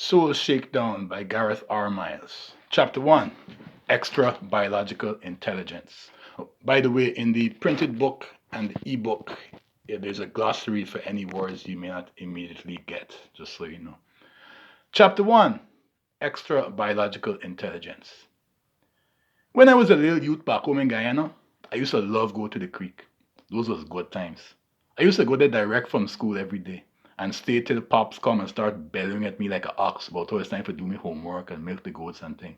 Soul Shakedown by Gareth R. Chapter 1, Extra Biological Intelligence. Oh, by the way, in the printed book and the ebook, there's a glossary for any words you may not immediately get, just so you know. Chapter 1, Extra Biological Intelligence. When I was a little youth back home in Guyana, I used to love go to the creek. Those was good times. I used to go there direct from school every day and stay till pops come and start bellowing at me like an ox about how it's time to do me homework and milk the goats and thing.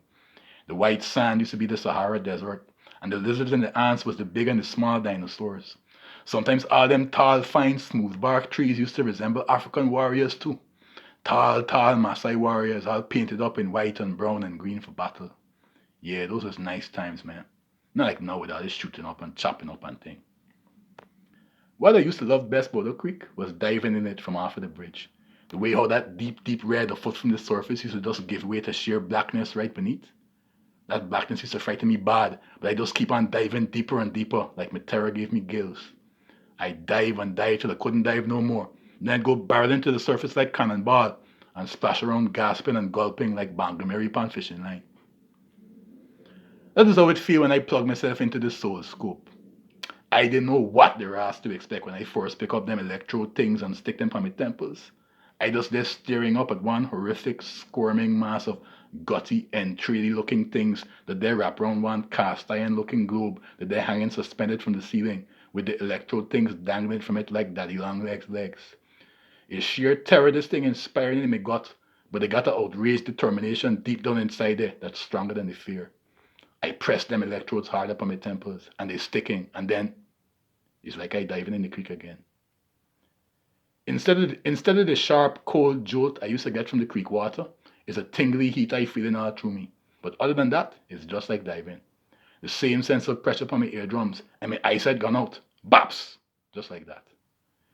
The white sand used to be the Sahara Desert, and the lizards and the ants was the big and the small dinosaurs. Sometimes all them tall, fine, smooth bark trees used to resemble African warriors too. Tall, tall Maasai warriors, all painted up in white and brown and green for battle. Yeah, those was nice times, man. Not like now with all this shooting up and chopping up and thing. What I used to love best about the creek was diving in it from off of the bridge. The way how that deep, deep red a foot from the surface used to just give way to sheer blackness right beneath. That blackness used to frighten me bad, but I just keep on diving deeper and deeper, like my terror gave me gills. I dive and dive till I couldn't dive no more. Then I'd go barreling to the surface like cannonball and splash around gasping and gulping like Bangameri pan fishing line. That is how it feel when I plug myself into the soul scope. I didn't know what the rest to expect when I first pick up them electrode things and stick them on my temples. I just there staring up at one horrific, squirming mass of gutty and treaty looking things that they wrap around one cast iron looking globe that they're hanging suspended from the ceiling, with the electrode things dangling from it like daddy long legs. It's sheer terror this thing inspiring in my gut, but they got an outraged determination deep down inside there that's stronger than the fear. I press them electrodes hard up on my temples, and they're sticking, and then it's like I diving in the creek again. Instead of the sharp, cold jolt I used to get from the creek water, it's a tingly heat I feeling all through me. But other than that, it's just like diving. The same sense of pressure upon my eardrums, and my eyesight gone out. Baps! Just like that.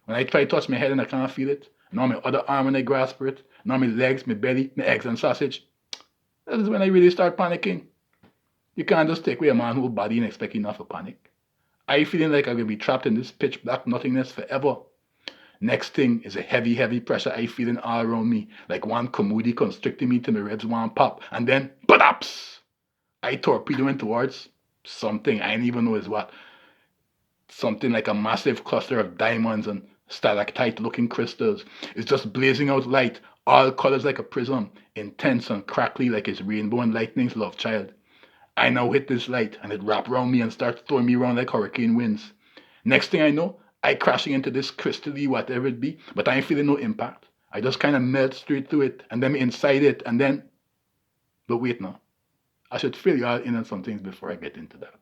When I try to touch my head and I can't feel it, nor my other arm when I grasp for it, nor my legs, my belly, my eggs and sausage, that is when I really start panicking. You can't just take away a man's whole body and expect him not to panic. I feeling like I'm going to be trapped in this pitch black nothingness forever. Next thing is a heavy, heavy pressure I feeling all around me, like one commodity constricting me till my ribs want pop, and then, badaps! I torpedoing towards something I didn't even know is what. Something like a massive cluster of diamonds and stalactite-looking crystals. It's just blazing out light, all colors like a prism, intense and crackly like it's rainbow and lightning's love child. I now hit this light, and it wrapped around me and starts throwing me around like hurricane winds. Next thing I know, I crashing into this crystally whatever it be, but I ain't feeling no impact. I just kind of melt straight through it, and then inside it, and then... But wait now. I should fill you all in on some things before I get into that.